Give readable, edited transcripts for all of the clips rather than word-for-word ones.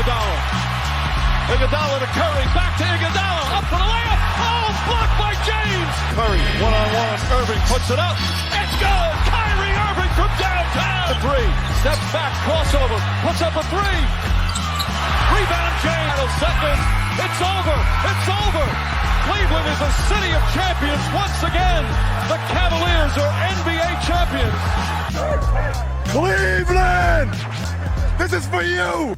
Iguodala. Iguodala to Curry, back to Iguodala, up for the layup. Oh, blocked by James. Curry, one-on-one, Irving puts it up. It's good. Kyrie Irving from downtown. The three, steps back, crossover, puts up a three. Rebound James, second. It's over. It's over. Cleveland is a city of champions once again. The Cavaliers are NBA champions. Cleveland! This is for you!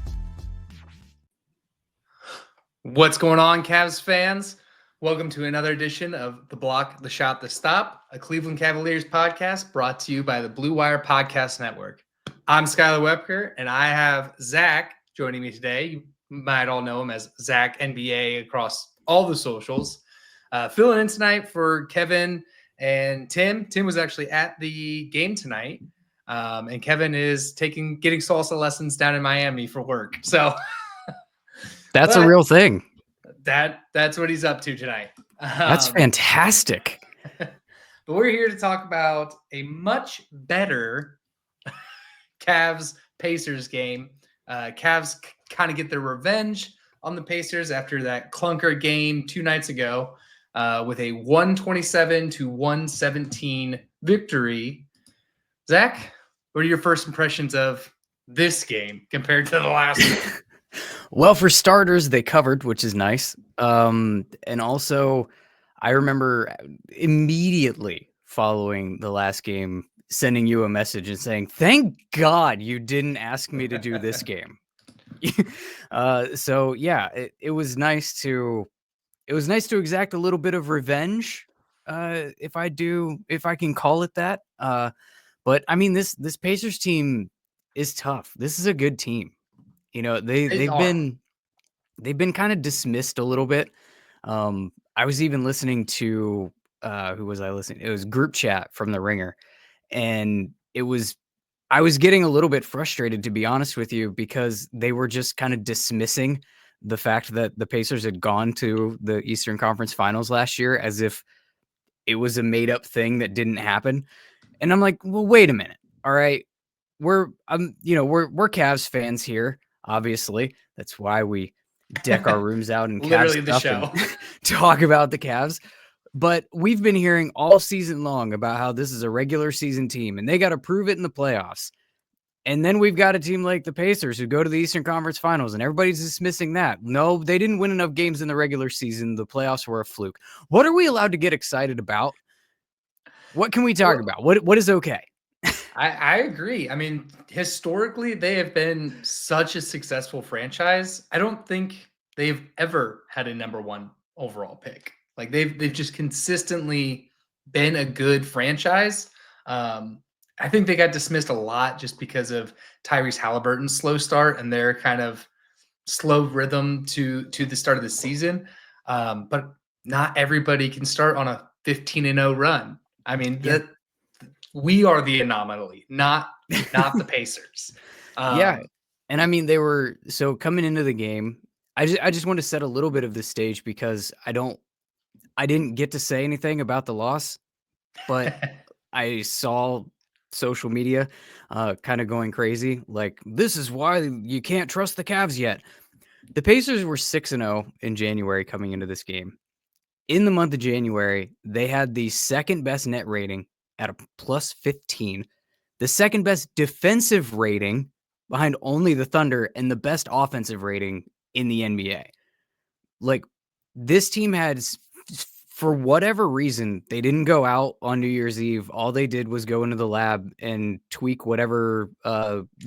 What's going on, Cavs fans? Welcome to another edition of The Block, The Shot, The Stop, a Cleveland Cavaliers podcast brought to you by the Blue Wire Podcast Network. I'm Skylar Webker, and I have Zach joining me today. You might all know him as Zach NBA across all the socials. Filling in tonight for Kevin and Tim. Tim was actually at the game tonight, and Kevin is getting salsa lessons down in Miami for work. So that's a real thing. That's what he's up to tonight. That's fantastic. But we're here to talk about a much better Cavs-Pacers game. Cavs kind of get their revenge on the Pacers after that clunker game 2 nights ago with a 127-117 victory. Zach, what are your first impressions of this game compared to the last one? Well, for starters, they covered, which is nice. And also, I remember immediately following the last game, sending you a message and saying, thank God you didn't ask me to do this game. So yeah, it was nice to exact a little bit of revenge. If I can call it that. But I mean, this Pacers team is tough. This is a good team. You know, they've been kind of dismissed a little bit. I was even listening to who was I listening? It was Group Chat from The Ringer, and I was getting a little bit frustrated, to be honest with you, because they were just kind of dismissing the fact that the Pacers had gone to the Eastern Conference Finals last year as if it was a made up thing that didn't happen. And I'm like, well, wait a minute. All right. We're Cavs fans here. Obviously, that's why we deck our rooms out and literally Cavs the stuff show. and talk about the Cavs. But we've been hearing all season long about how this is a regular season team and they got to prove it in the playoffs. And then we've got a team like the Pacers who go to the Eastern Conference Finals and everybody's dismissing that. No, they didn't win enough games in the regular season. The playoffs were a fluke. What are we allowed to get excited about? What can we talk about? What is okay? I agree. I mean, historically, they have been such a successful franchise. I don't think they've ever had a number 1 overall pick. Like they've just consistently been a good franchise. I think they got dismissed a lot just because of Tyrese Halliburton's slow start and their kind of slow rhythm to the start of the season. But not everybody can start on a 15-0 run. I mean, we are the anomaly, not the Pacers. Yeah. And I mean, they were so coming into the game. I just want to set a little bit of the stage because I didn't get to say anything about the loss, but I saw social media kind of going crazy. Like, this is why you can't trust the Cavs yet. The Pacers were 6-0 in January coming into this game. In the month of January, they had the second best net rating at a plus 15, the second best defensive rating behind only the Thunder, and the best offensive rating in the NBA. Like, this team had, for whatever reason, they didn't go out on New Year's Eve. All they did was go into the lab and tweak whatever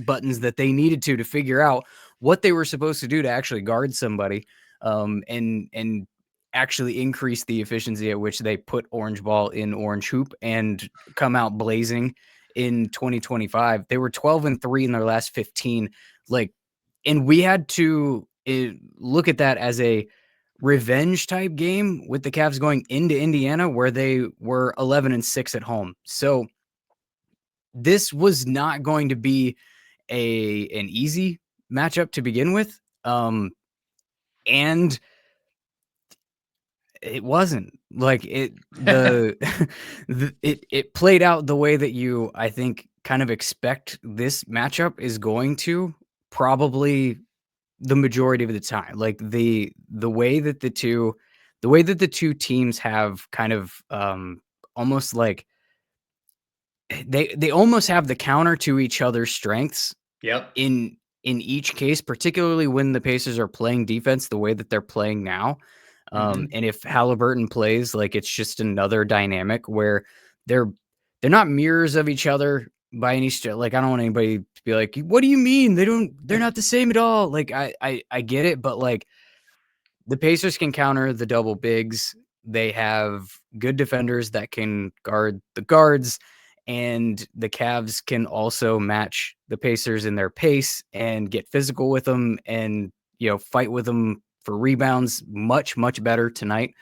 buttons that they needed to figure out what they were supposed to do to actually guard somebody, and actually increase the efficiency at which they put orange ball in orange hoop and come out blazing in 2025. They were 12-3 in their last 15. And we had to look at that as a revenge type game with the Cavs going into Indiana where they were 11-6 at home. So this was not going to be an easy matchup to begin with. And it wasn't like it, it played out the way that you, I think, kind of expect this matchup is going to. Probably the majority of the time. Like the way that the two teams have kind of almost like they almost have the counter to each other's strengths Yep. in each case, particularly when the Pacers are playing defense the way that they're playing now. And if Halliburton plays, like it's just another dynamic where they're they're not mirrors of each other by any stretch. Like I don't want anybody to be like, "What do you mean they're not the same at all?" Like I get it, but like the Pacers can counter the double bigs. They have good defenders that can guard the guards, and the Cavs can also match the Pacers in their pace and get physical with them and, fight with them for rebounds much, much better tonight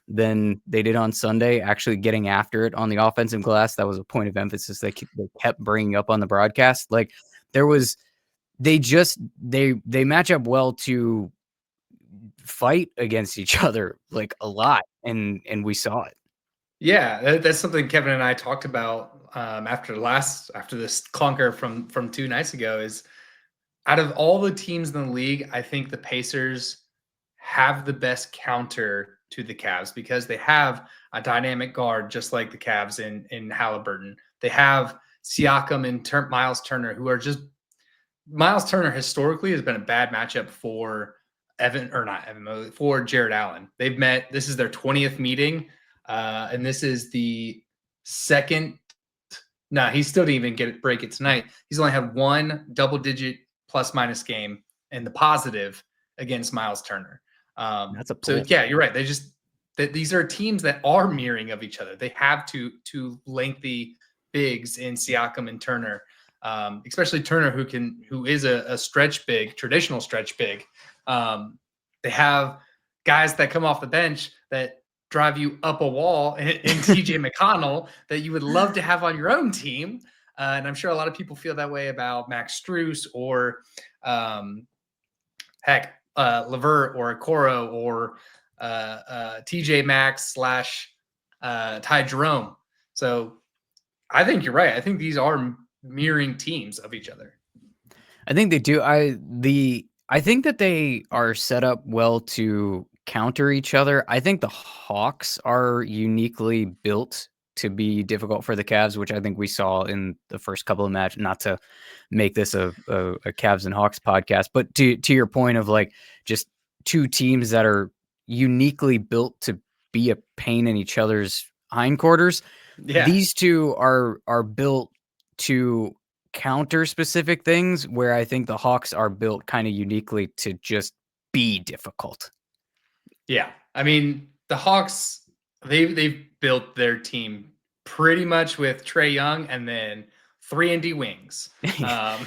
than they did on Sunday, actually getting after it on the offensive glass. That was a point of emphasis they kept bringing up on the broadcast. Like there was, they match up well to fight against each other like a lot, and we saw it. Yeah, that's something Kevin and I talked about after this clunker from 2 nights ago. Is out of all the teams in the league, I think the Pacers have the best counter to the Cavs because they have a dynamic guard just like the Cavs in Halliburton. They have Siakam and Miles Turner, who are just Miles Turner historically has been a bad matchup for for Jared Allen. They've met. This is their 20th meeting, and this is the second. No, he still didn't even break it tonight. He's only had one double-digit plus-minus game in the positive against Miles Turner. That's a So pull. yeah, you're right. These are teams that are mirroring of each other. They have two lengthy bigs in Siakam and Turner. Especially Turner, who is a stretch big, traditional stretch big. They have guys that come off the bench that drive you up a wall in TJ McConnell that you would love to have on your own team. And I'm sure a lot of people feel that way about Max Strus or Lever or Okoro or TJ Maxx / Ty Jerome. So I think you're right. I think these are mirroring teams of each other. I think they do. I think that they are set up well to counter each other. I think the Hawks are uniquely built to be difficult for the Cavs, which I think we saw in the first couple of matches. Not to make this a Cavs and Hawks podcast, but to your point of like just two teams that are uniquely built to be a pain in each other's hindquarters. Yeah. These two are built to counter specific things, where I think the Hawks are built kind of uniquely to just be difficult. Yeah. I mean, the Hawks, they've built their team pretty much with Trae Young and then 3-and-D wings. Yep.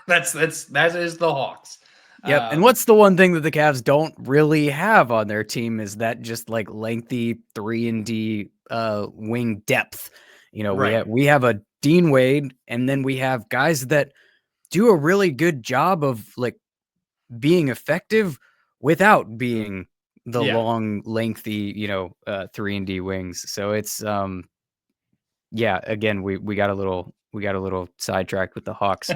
That is the Hawks. Yep. And what's the one thing that the Cavs don't really have on their team is that just like lengthy 3-and-D wing depth. Right. We have a Dean Wade, and then we have guys that do a really good job of like being effective without being the long, lengthy, 3-and-D wings. So it's again, we got a little sidetracked with the Hawks.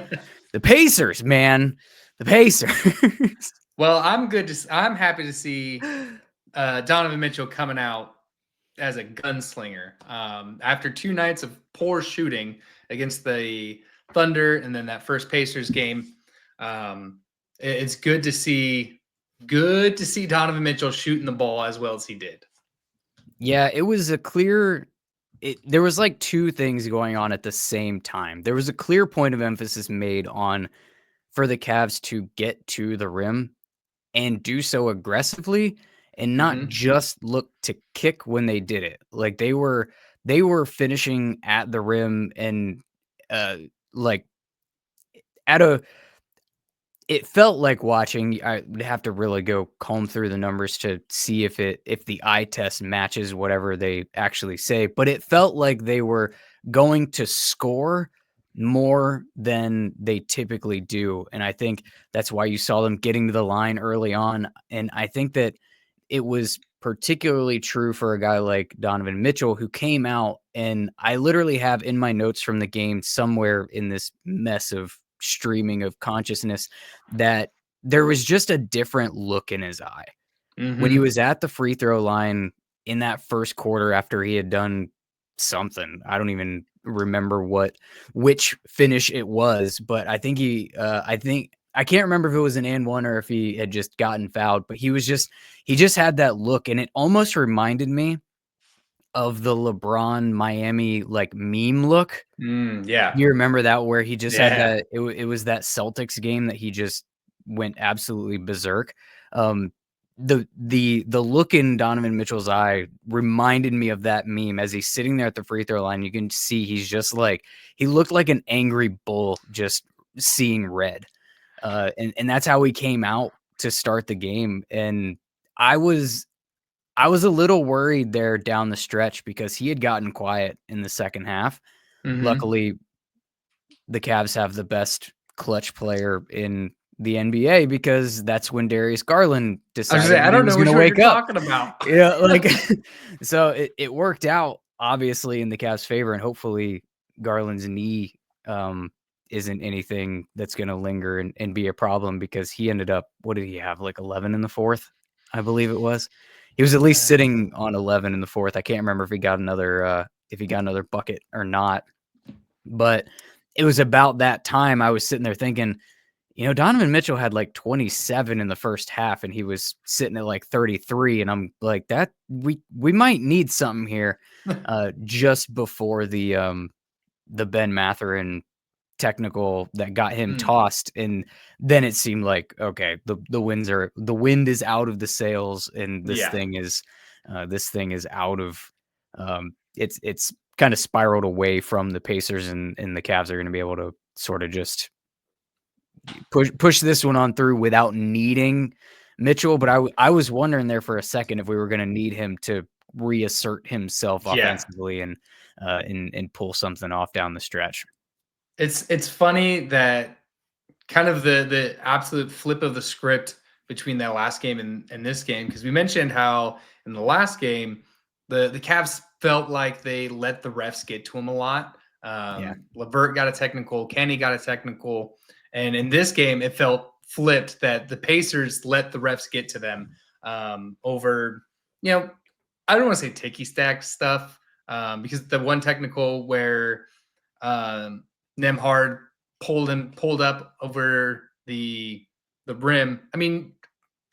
The Pacers, man. The Pacers. Well, I'm happy to see Donovan Mitchell coming out as a gunslinger after 2 nights of poor shooting against the Thunder and then that first Pacers game. It's good to see Donovan Mitchell shooting the ball as well as he did. Yeah, it was there was like two things going on at the same time. There was a clear point of emphasis made on for the Cavs to get to the rim and do so aggressively and not just look to kick when they did it. Like they were finishing at the rim and like it felt like watching. I would have to really go comb through the numbers to see if the eye test matches whatever they actually say, but it felt like they were going to score more than they typically do. And I think that's why you saw them getting to the line early on. And I think that it was particularly true for a guy like Donovan Mitchell, who came out, and I literally have in my notes from the game somewhere in this mess of streaming of consciousness that there was just a different look in his eye. When he Mhm. was at the free throw line in that first quarter after he had done something, I don't even remember which finish it was, but I think I can't remember if it was an and one or if he had just gotten fouled, but he just had that look, and it almost reminded me of the LeBron Miami, like, meme look. Yeah. You remember that where he just had Yeah. that it was that Celtics game that he just went absolutely berserk. Um, the look in Donovan Mitchell's eye reminded me of that meme as he's sitting there at the free throw line. You can see he's just like he looked like an angry bull just seeing red. And that's how he came out to start the game. And I was I was a little worried there down the stretch because he had gotten quiet in the second half. Mhm. Luckily, the Cavs have the best clutch player in the NBA because that's when Darius Garland I was gonna say, decided I that he don't was know gonna which one you're wake up. talking about. Yeah, like so it worked out obviously in the Cavs' favor, and hopefully Garland's knee isn't anything that's gonna linger and be a problem because he ended up what did he have, like 11 in the fourth, I believe it was. He was at least sitting on 11 in the fourth. I can't remember if he got another bucket or not. But it was about that time I was sitting there thinking, Donovan Mitchell had like 27 in the first half and he was sitting at like 33. And I'm like, that we might need something here just before the Ben Mathurin technical that got him Mm, tossed. And then it seemed like, okay, the wind is out of the sails and yeah. this thing is out of it's kind of spiraled away from the Pacers and the Cavs are going to be able to sort of just push this one on through without needing Mitchell. But I was wondering there for a second if we were going to need him to reassert himself Yeah. offensively and pull something off down the stretch. It's funny that kind of the absolute flip of the script between that last game and this game, because we mentioned how in the last game the Cavs felt like they let the refs get to them a lot. Yeah. Levert got a technical, Kenny got a technical, and in this game it felt flipped that the Pacers let the refs get to them over, I don't want to say ticky stack stuff because the one technical where Nemhard pulled up over the rim. I mean,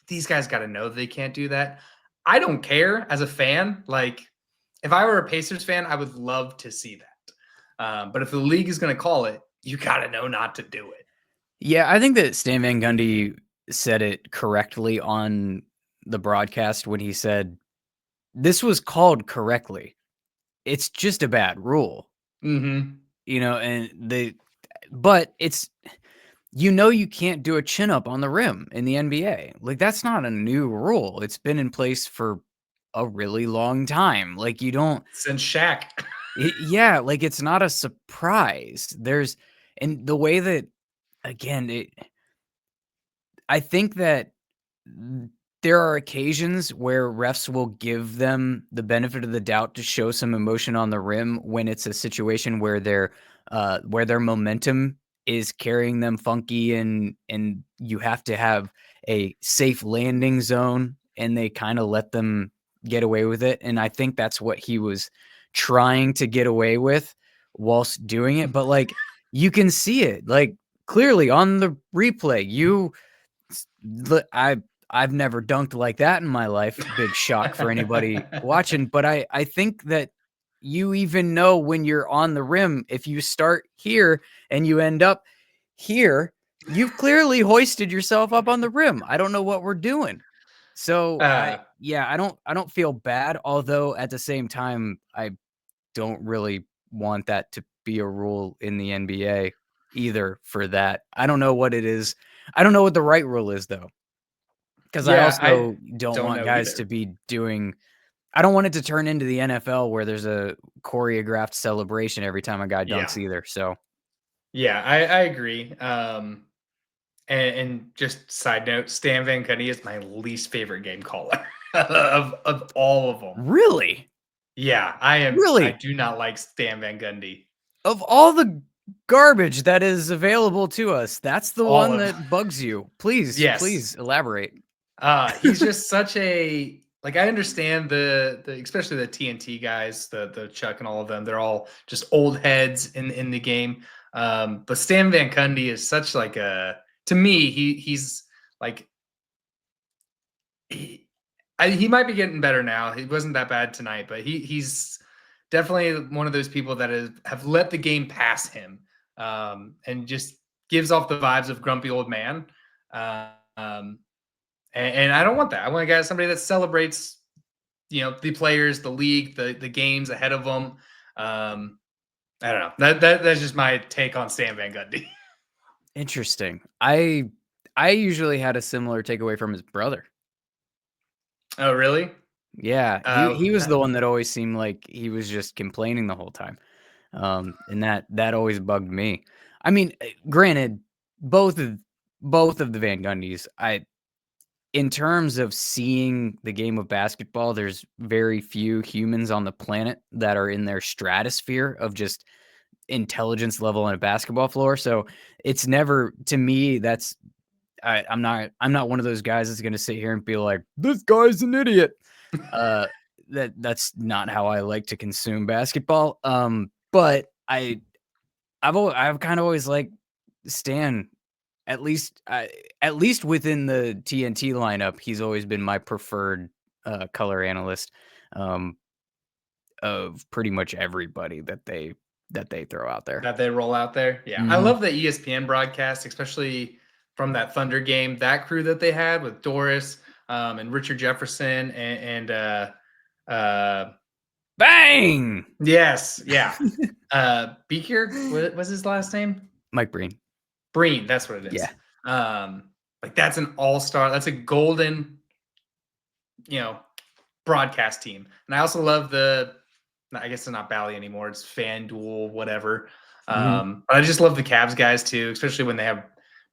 these guys got to know they can't do that. I don't care as a fan. Like, if I were a Pacers fan, I would love to see that. But if the league is going to call it, you got to know not to do it. Yeah, I think that Stan Van Gundy said it correctly on the broadcast when he said, this was called correctly. It's just a bad rule, Mm-hmm. but it's, you can't do a chin up on the rim in the NBA. Like, that's not a new rule. It's been in place for a really long time. Like, you don't, Since Shaq. yeah, like it's not a surprise. And the way that, again, I think that there are occasions where refs will give them the benefit of the doubt to show some emotion on the rim when it's a situation where their momentum is carrying them funky and you have to have a safe landing zone and they kind of let them get away with it. And I think that's what he was trying to get away with whilst doing it. But like you can see it like clearly on the replay. I've never dunked like that in my life. Big shock for anybody watching, but I think that you even know when you're on the rim, if you start here and you end up here, you've clearly hoisted yourself up on the rim. I don't know what we're doing. So uh, I don't feel bad, although at the same time I don't really want that to be a rule in the NBA either for that. I don't know what it is. I don't know what the right rule is though. Because I yeah, I also don't don't want know guys to either. be I don't want it to turn into the NFL where there's a choreographed celebration every time a guy Yeah. dunks either. So, Yeah, I agree. And just side note, Stan Van Gundy is my least favorite game caller of all of them. really? Yeah, I Really? do not like Stan Van Gundy. Of all the garbage that is available to us. That's the All one of that bugs you. Please, Yes. please elaborate. He's just such a like I understand the especially the TNT guys, the Chuck and all of them. They're all just old heads in the game. But Stan Van Gundy is such like a to me he's like he might be getting better now. He wasn't that bad tonight, but he's definitely one of those people that have let the game pass him, and just gives off the vibes of grumpy old man. Um, and I don't want that. I want to get somebody that celebrates, the players, the league, the games ahead of them. I don't know. That's just my take on Stan Van Gundy. Interesting. I usually had a similar takeaway from his brother. Oh, really? Yeah, Oh, he was the one that always seemed like he was just complaining the whole time. And that always bugged me. I mean, granted, both of the Van Gundys, in terms of seeing the game of basketball, there's very few humans on the planet that are in their stratosphere of just intelligence level on a basketball floor. So it's never, to me, I'm not one of those guys that's going to sit here and be like, this guy's an idiot. That's not how I like to consume basketball. But I've kind of always liked Stan, at least within the TNT lineup. He's always been my preferred color analyst of pretty much everybody that they throw out there. that they roll out there. Yeah. I love the ESPN broadcast, especially from that Thunder game, that crew that they had with Doris, and Richard Jefferson and Bang! yes, yeah. Beaker, what was his last name? Mike Breen. Breen, that's what it is. Yeah. Like that's an all-star, that's a golden, broadcast team. And I also love I guess it's not Bally anymore, it's FanDuel, whatever. But I just love the Cavs guys too, especially when they have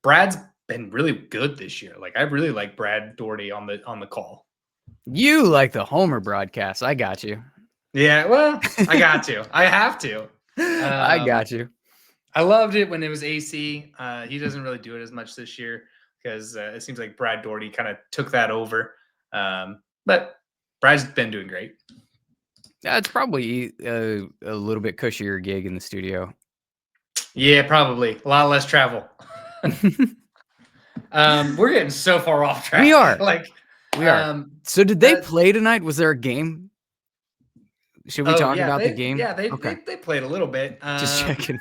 Brad's been really good this year. Like I really like Brad Doherty on the call. You like the Homer broadcast. I got you. Yeah, well, I got to. I have to. I got you. I loved it when it was AC. He doesn't really do it as much this year because it seems like Brad Doherty kind of took that over. But Brad's been doing great. Yeah, it's probably a little bit cushier gig in the studio. Yeah, probably. A lot less travel. We're getting so far off track. We are. We are. So did they play tonight? Was there a game? Should we talk about the game? Yeah, they played a little bit. Just checking.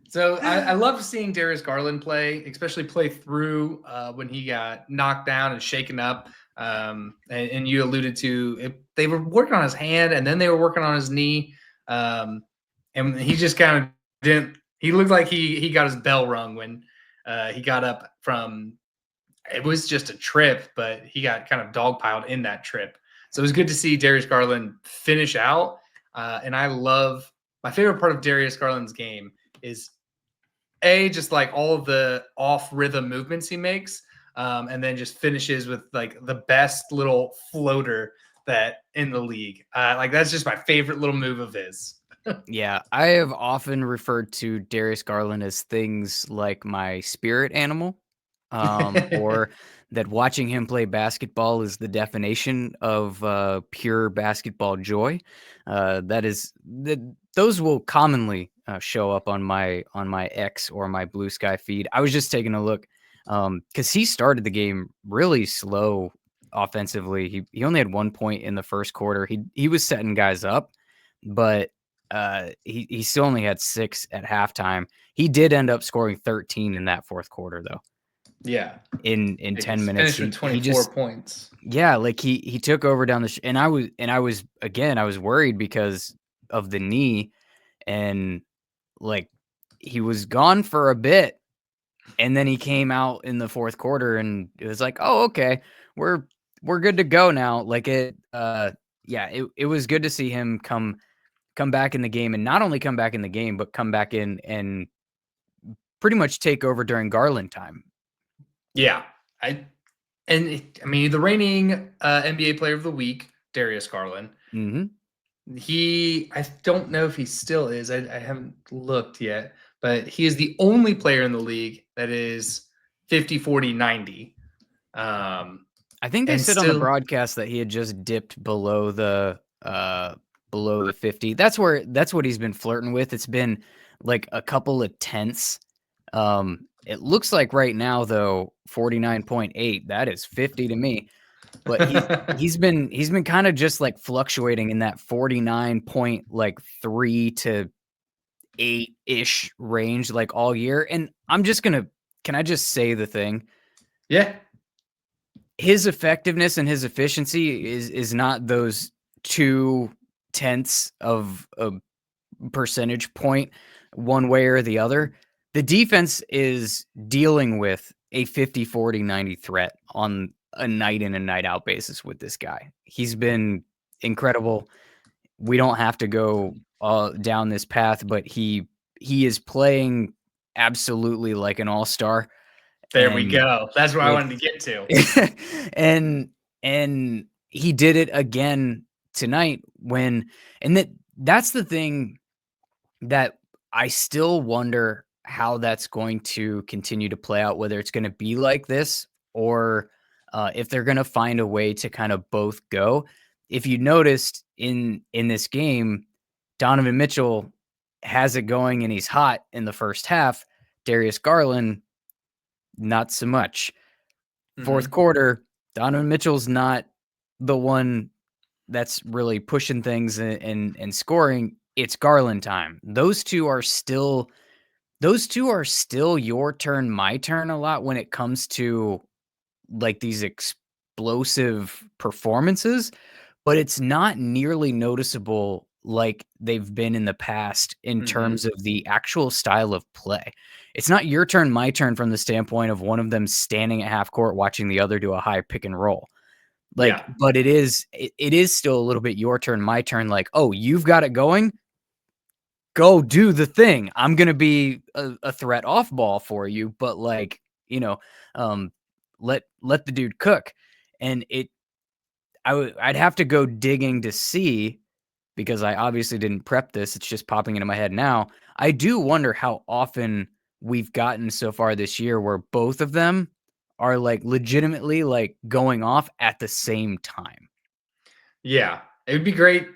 So I love seeing Darius Garland play, especially play through when he got knocked down and shaken up. And you alluded to it, they were working on his hand and then they were working on his knee. And he just kind of didn't. He looked like he got his bell rung when he got up from. It was just a trip, but he got kind of dogpiled in that trip. So it was good to see Darius Garland finish out. And I love my favorite part of Darius Garland's game is just like all of the off rhythm movements he makes. And then just finishes with like the best little floater that in the league. Like that's just my favorite little move of his. Yeah, I have often referred to Darius Garland as things like my spirit animal, or that watching him play basketball is the definition of pure basketball joy. Those will commonly show up on my X or my Blue Sky feed. I was just taking a look because he started the game really slow offensively. He only had 1 point in the first quarter. He was setting guys up, but he still only had 6 at halftime. He did end up scoring 13 in that fourth quarter, though. Yeah, in 10 minutes, finished with 24 points. Yeah, like he took over down the and I was worried because of the knee, and like he was gone for a bit, and then he came out in the fourth quarter, and it was like, oh, okay, we're good to go now. Like it was good to see him come back in the game, and not only come back in the game, but come back in and pretty much take over during Garland time. Yeah, I mean, the reigning NBA Player of the Week, Darius Garland. Mm-hmm. I don't know if he still is. I haven't looked yet, but he is the only player in the league that is 50, 40, 90. I think they And said on the still, broadcast that he had just dipped below the 50. That's what he's been flirting with. It's been like a couple of tenths. It looks like right now though 49.8. That is 50 to me. But he's been kind of just like fluctuating in that 49.3 to 8-ish range like all year. And can I just say the thing? yeah, His effectiveness and his efficiency is not those 0.2 of a percentage point one way or the other. The defense is dealing with a 50, 40, 90 threat on a night in and night out basis with this guy. He's been incredible. We don't have to go down this path, but he is playing absolutely like an all-star. there we And go. That's what I it's wanted to get to. and he did it again tonight that's the thing that I still wonder how that's going to continue to play out, whether it's going to be like this or if they're going to find a way to kind of both go. If you noticed in this game, Donovan Mitchell has it going and he's hot in the first half. Darius Garland, not so much. Fourth Mhm. quarter, Donovan Mitchell's not the one that's really pushing things and scoring. It's Garland time. Those two are still your turn, my turn a lot when it comes to like these explosive performances, but it's not nearly noticeable like they've been in the past in Mhm. terms of the actual style of play. It's not your turn, my turn from the standpoint of one of them standing at half court watching the other do a high pick and roll. Like, Yeah. but it is still a little bit your turn, my turn. Like, oh, you've got it going. Go do the thing. I'm gonna be a threat off ball for you, but like, you know, um, let the dude cook. And I'd have to go digging to see because I obviously didn't prep this. It's just popping into my head now. I do wonder how often we've gotten so far this year where both of them are like legitimately like going off at the same time. Yeah. It would be great.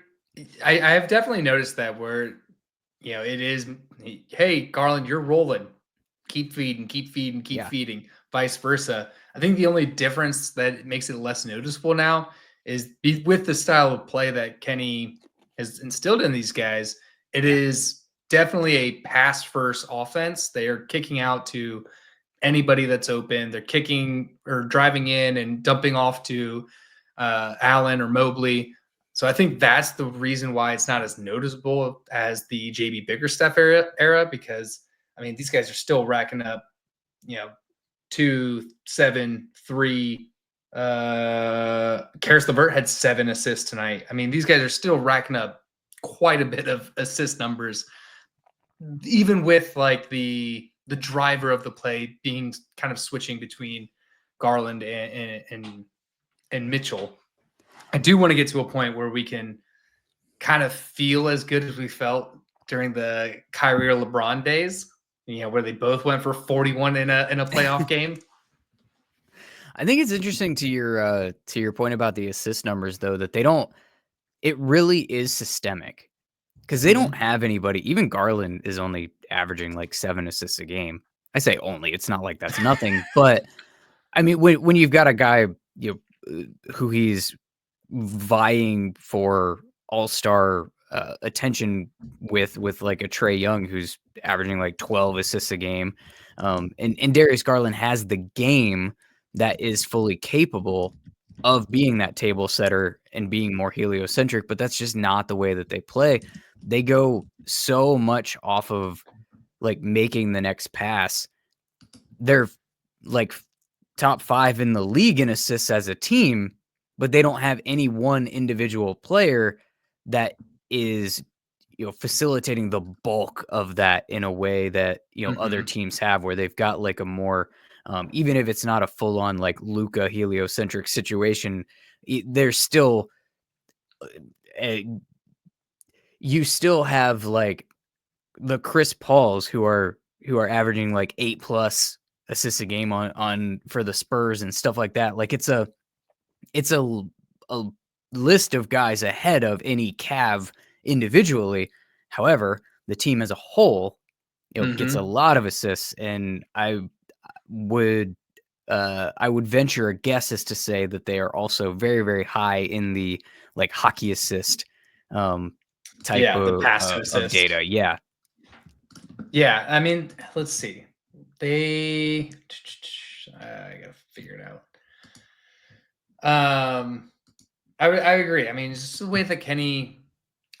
I have definitely noticed that where, it is, hey, Garland, you're rolling. Keep feeding, keep feeding, keep Yeah. feeding, vice versa. I think the only difference that makes it less noticeable now is with the style of play that Kenny has instilled in these guys. It Yeah. is definitely a pass first offense. They are kicking out to anybody that's open. They're kicking or driving in and dumping off to Allen or Mobley. So I think that's the reason why it's not as noticeable as the JB Bickerstaff era because I mean these guys are still racking up, 2, 7, 3. Karis LeVert had 7 assists tonight. I mean these guys are still racking up quite a bit of assist numbers, even with like the driver of the play being kind of switching between Garland and Mitchell. I do want to get to a point where we can kind of feel as good as we felt during the Kyrie or LeBron days, where they both went for 41 in a playoff game. I think it's interesting to your point about the assist numbers though that it really is systemic because they don't Mhm. have anybody. Even Garland is only averaging like 7 assists a game. I say only, it's not like that's nothing, but I mean when you've got a guy, who he's vying for all-star attention with like a Trey Young who's averaging like 12 assists a game. And Darius Garland has the game that is fully capable of being that table setter and being more heliocentric, but that's just not the way that they play. They go so much off of like making the next pass. They're like top 5 in the league in assists as a team, but they don't have any one individual player that is, facilitating the bulk of that in a way that, other Mhm. teams have where they've got like a more, even if it's not a full on like Luca heliocentric situation, there's still a you still have like the Chris Pauls who are averaging like 8+ assists a game on for the Spurs and stuff like that. Like it's a a list of guys ahead of any Cav individually. However, the team as a whole, gets a lot of assists, and would I would venture a guess as to say that they are also very, very high in the like hockey assist type the pass to of assist. data. Yeah. Yeah, I mean, let's see. I gotta figure it out. I agree. I mean, it's just the way that Kenny.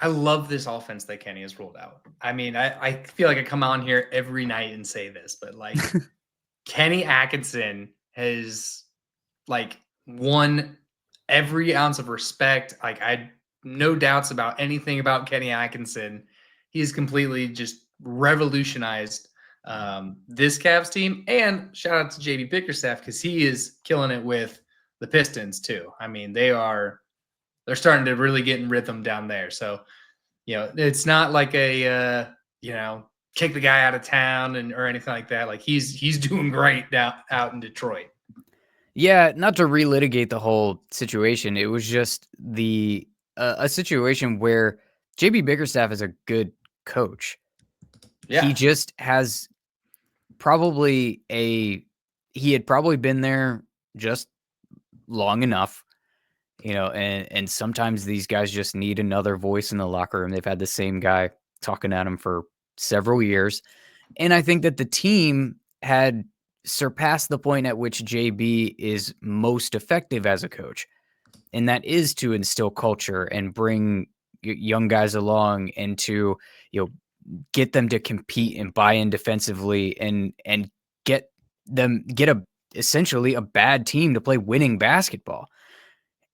I love this offense that Kenny has rolled out. I mean, I feel like I come on here every night and say this, but like Kenny Atkinson has like won every ounce of respect. Like I no doubts about anything about Kenny Atkinson. He's completely just revolutionized this Cavs team. And shout out to JB Bickerstaff because he is killing it with the Pistons too. I mean, they're starting to really get in rhythm down there. So, it's not like a kick the guy out of town or anything like that. Like he's doing great out in Detroit. Yeah, not to relitigate the whole situation. It was just a situation where JB Bickerstaff is a good coach. Yeah. He just has he had probably been there just long enough, and sometimes these guys just need another voice in the locker room. They've had the same guy talking at them for several years. And I think that the team had surpassed the point at which JB is most effective as a coach. And that is to instill culture and bring young guys along and to, get them to compete and buy in defensively and get essentially a bad team to play winning basketball.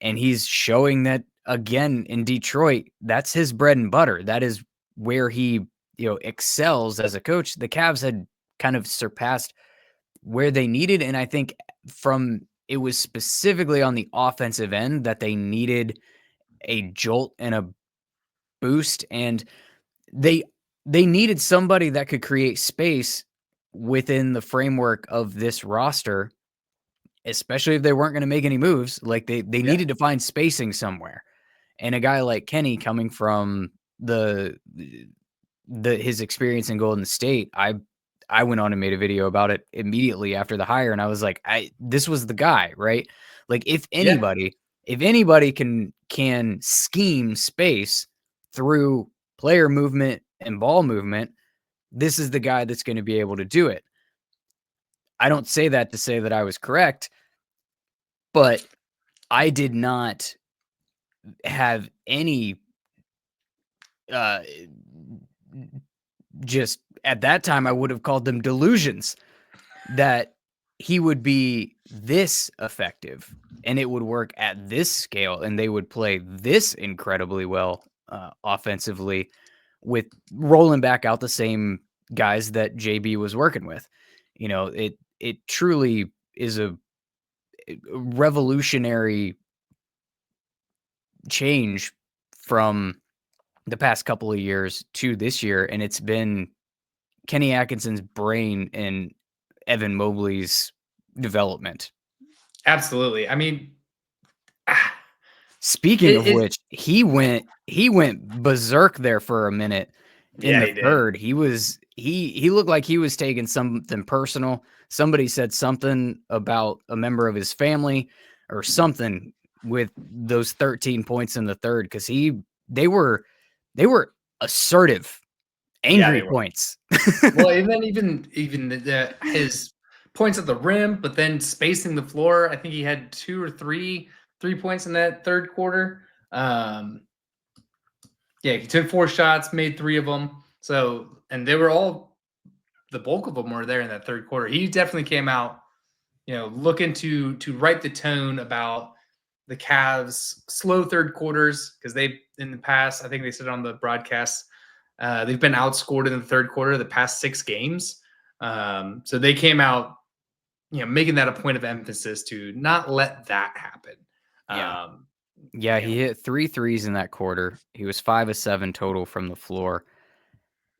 And he's showing that again in Detroit. That's his bread and butter. That is where he, excels as a coach. The Cavs had kind of surpassed where they needed. And I think it was specifically on the offensive end that they needed a jolt and a boost. And they needed somebody that could create space within the framework of this roster, especially if they weren't going to make any moves. Like they needed to find spacing somewhere. And a guy like Kenny coming from his experience in Golden State, I went on and made a video about it immediately after the hire. And I was like, this was the guy, right? Like if anybody can scheme space through player movement and ball movement, this is the guy that's going to be able to do it. I don't say that to say that I was correct, but I did not have any just at that time I would have called them delusions that he would be this effective and it would work at this scale and they would play this incredibly well offensively with rolling back out the same guys that JB was working with. It truly is a revolutionary change from the past couple of years to this year. And it's been Kenny Atkinson's brain and Evan Mobley's development. Absolutely. I mean, speaking of which, he went berserk there for a minute in the third. He looked like he was taking something personal. Somebody said something about a member of his family or something with those 13 points in the third because they were assertive, angry points. Well, and then even his points at the rim, but then spacing the floor. I think he had 2 or 3 points in that third quarter. He took 4 shots, made 3 of them. So, and they were all, the bulk of them were there in that third quarter. He definitely came out, looking to write the tone about the Cavs' slow third quarters because they, in the past, I think they said on the broadcast, they've been outscored in the third quarter the past 6 games. So they came out, making that a point of emphasis to not let that happen. Yeah. Yeah, he hit 3 threes in that quarter. He was 5 of 7 total from the floor.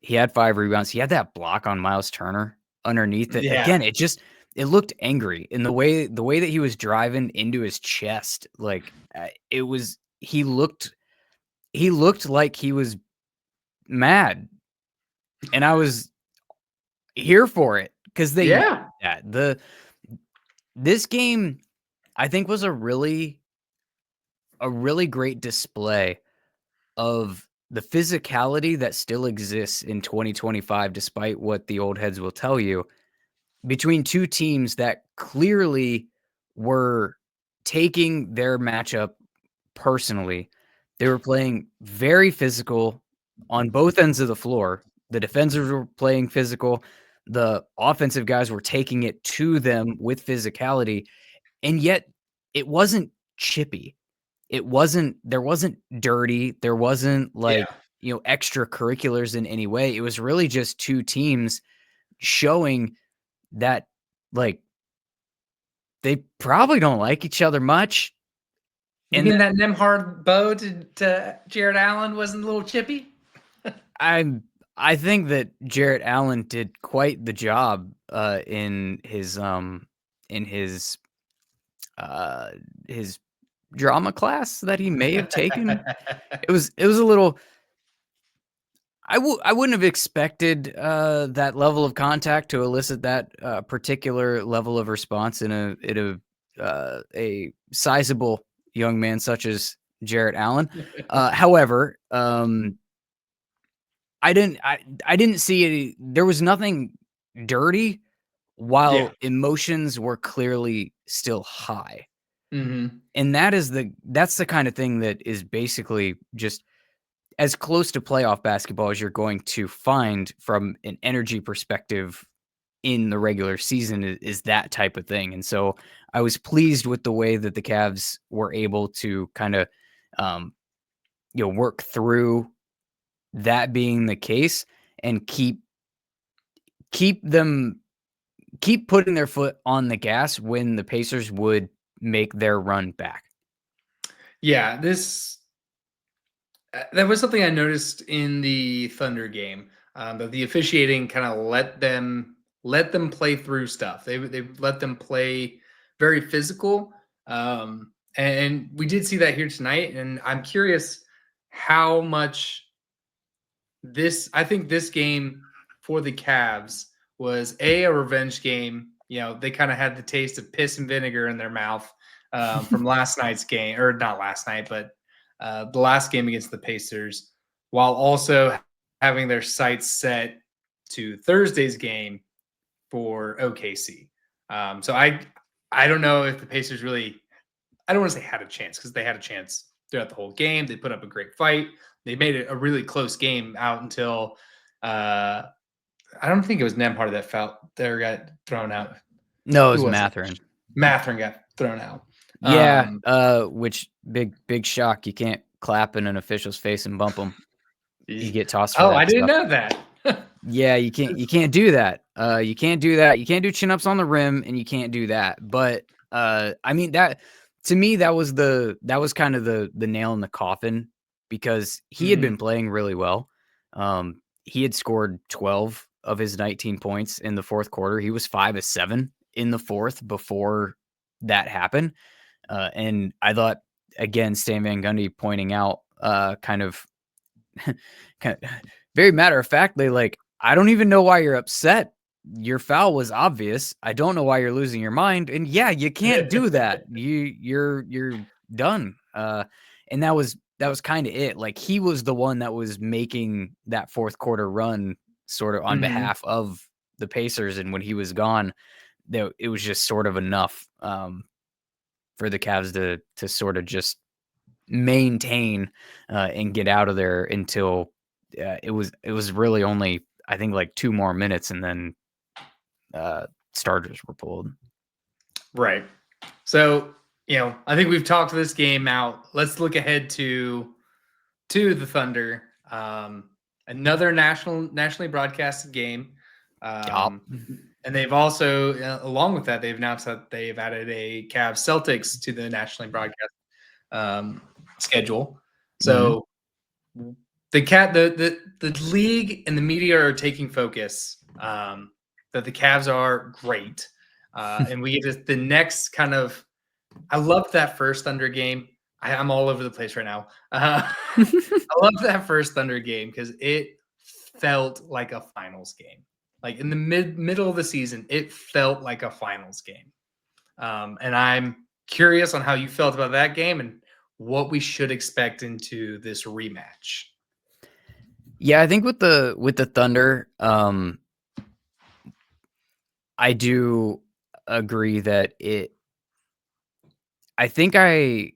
He had 5 rebounds. He had that block on Miles Turner underneath it. Yeah. Again, it looked angry in the way that he was driving into his chest. Like it was he looked like he was mad. And I was here for it because they needed that. This game I think was a really great display of the physicality that still exists in 2025, despite what the old heads will tell you, between two teams that clearly were taking their matchup personally. They were playing very physical on both ends of the floor. The defenders were playing physical. The offensive guys were taking it to them with physicality. And yet it wasn't chippy. There wasn't dirty. There wasn't extracurriculars in any way. It was really just two teams showing that like they probably don't like each other much. You mean that Nembhard bow to Jarrett Allen wasn't a little chippy? I think that Jarrett Allen did quite the job in his drama class that he may have taken. It was a little. I wouldn't have expected that level of contact to elicit that particular level of response in a sizable young man such as Jarrett Allen. However, I didn't see any. There was nothing dirty, while emotions were clearly still high. Mm-hmm. And that's the kind of thing that is basically just as close to playoff basketball as you're going to find from an energy perspective in the regular season is that type of thing. And so I was pleased with the way that the Cavs were able to kind of, work through that being the case and keep putting their foot on the gas when the Pacers would make their run back. Yeah, that was something I noticed in the Thunder game. That the officiating kind of let them play through stuff. They let them play very physical, and we did see that here tonight. And I'm curious how much I think this game for the Cavs was a revenge game. They kind of had the taste of piss and vinegar in their mouth from last night's game, or not last night, but the last game against the Pacers, while also having their sights set to Thursday's game for OKC. So I don't know if the Pacers really, I don't want to say had a chance, because they had a chance throughout the whole game. They put up a great fight. They made it a really close game out until I don't think it was Nembhard that got thrown out. No, it was Mathurin. Mathurin got thrown out. Yeah, which big shock. You can't clap in an official's face and bump them. You get tossed for that I didn't stuff. know that. Yeah, you can't do that. You can't do that. You can't do chin-ups on the rim, and you can't do that. But I mean, that to me, that was kind of the nail in the coffin, because he had been playing really well. He had scored 12 of his 19 points in the fourth quarter. He was 5 of 7 in the fourth before that happened. And I thought, again, Stan Van Gundy pointing out kind of very matter of factly, like, I don't even know why you're upset. Your foul was obvious. I don't know why you're losing your mind. And yeah, you can't do that. You're done. And that was kind of it. Like, he was the one that was making that fourth quarter run sort of on behalf of the Pacers. And when he was gone, it was just sort of enough for the Cavs to sort of just maintain and get out of there until it was really only, I think, like 2 more minutes, and then starters were pulled. Right. So, I think we've talked this game out. Let's look ahead to the Thunder. Another nationally broadcasted game. And they've also, along with that, they've announced that they've added a Cavs Celtics to the nationally broadcast schedule. So the league and the media are taking focus that the Cavs are great. And we get the next kind of I love that first Thunder game. I'm all over the place right now. I love that first Thunder game because it felt like a finals game. Like in the middle of the season, it felt like a finals game. And I'm curious on how you felt about that game and what we should expect into this rematch. Yeah, I think with the Thunder, I do agree that I think I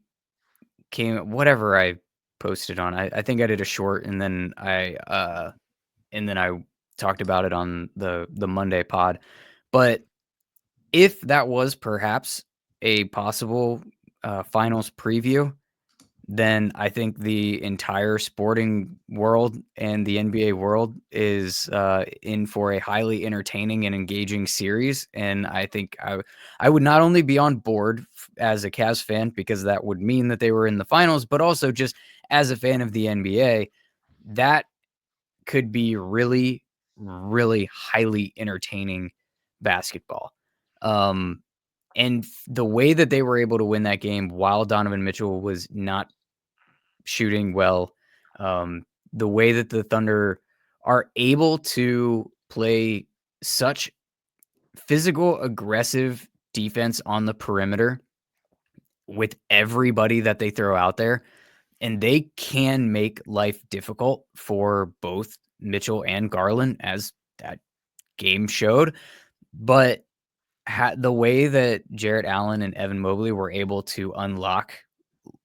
whatever I posted on. I think I did a short and then I talked about it on the Monday pod. But if that was perhaps a possible finals preview, then I think the entire sporting world and the NBA world is in for a highly entertaining and engaging series. And I think I would not only be on board as a Cavs fan, because that would mean that they were in the finals, but also just as a fan of the NBA, that could be really, really highly entertaining basketball. And the way that they were able to win that game while Donovan Mitchell was not shooting well, the way that the Thunder are able to play such physical, aggressive defense on the perimeter with everybody that they throw out there, and they can make life difficult for both Mitchell and Garland, as that game showed. But the way that Jarrett Allen and Evan Mobley were able to unlock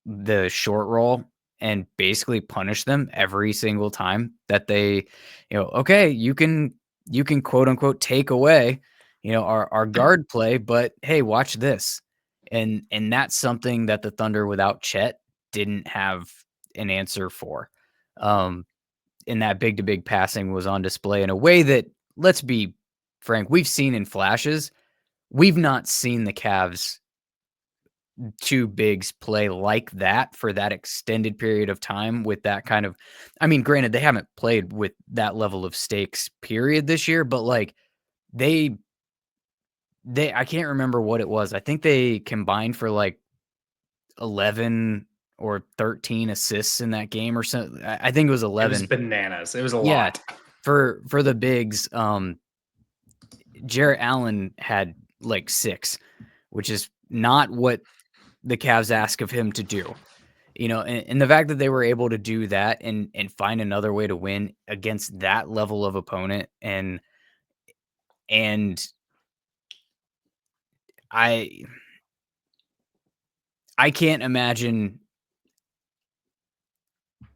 the short roll and basically punish them every single time that they, okay, you can quote unquote take away, our guard play, but hey, watch this. And that's something that the Thunder without Chet didn't have an answer for. And that big to big passing was on display in a way that, let's be frank, we've seen in flashes. We've not seen the Cavs two bigs play like that for that extended period of time with that kind of, I mean, granted, they haven't played with that level of stakes period this year, but like they I can't remember what it was. I think they combined for like 11 or 13 assists in that game or something. I think it was 11. It was bananas. It was a Yeah, lot. for the bigs. Jarrett Allen had like 6, which is not what the Cavs ask of him to do. And the fact that they were able to do that and find another way to win against that level of opponent, and I can't imagine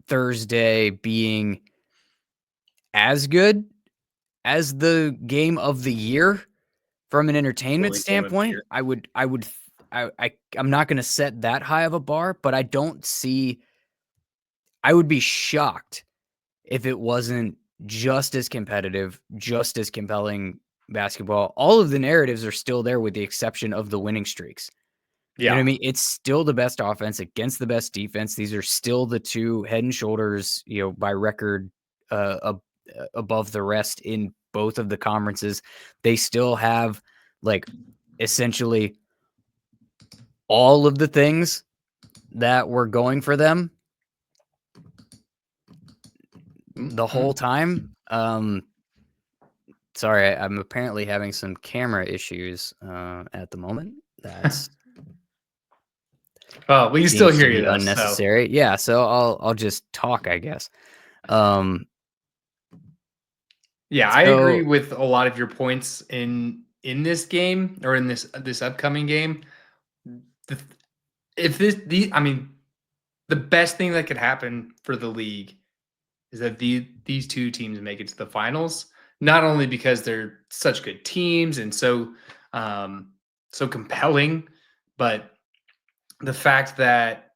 Thursday being as good as the game of the year from an entertainment standpoint. I'm not going to set that high of a bar, but I would be shocked if it wasn't just as competitive, just as compelling basketball. All of the narratives are still there with the exception of the winning streaks. You know what I mean? It's still the best offense against the best defense. These are still the two head and shoulders, by record above the rest in both of the conferences. They still have like essentially all of the things that were going for them the whole time. Sorry, I'm apparently having some camera issues at the moment. That's well, we can still hear you though, unnecessary. So. Yeah, so I'll just talk, I guess. Yeah, I agree with a lot of your points in this game or in this upcoming game. I mean, the best thing that could happen for the league is that these two teams make it to the finals. Not only because they're such good teams and so compelling, but the fact that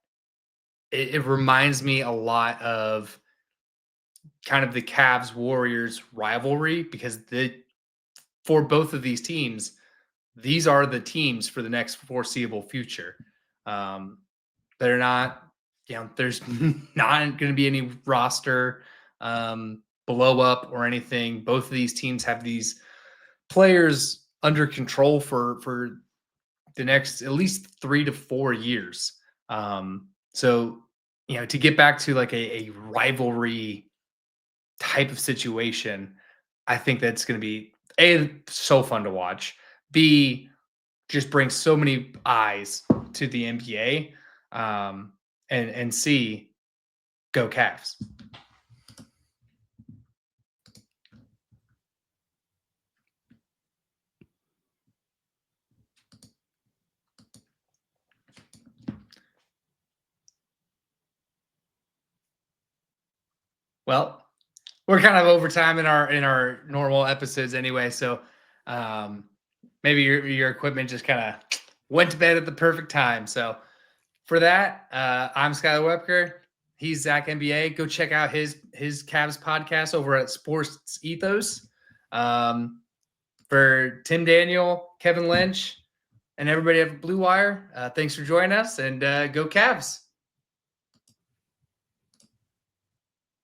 it reminds me a lot of kind of the Cavs Warriors rivalry, because for both of these teams, these are the teams for the next foreseeable future. They're not there's not going to be any roster blow up or anything. Both of these teams have these players under control for the next at least 3 to 4 years. So, to get back to like a rivalry type of situation, I think that's going to be so fun to watch. B, just brings so many eyes to the NBA. And C, go Cavs. Well, we're kind of over time in our normal episodes anyway, so maybe your equipment just kind of went to bed at the perfect time. So for that, I'm Skylar Webker. He's Zach NBA. Go check out his Cavs podcast over at Sports Ethos. For Tim Daniel, Kevin Lynch, and everybody at Blue Wire, thanks for joining us, and go Cavs.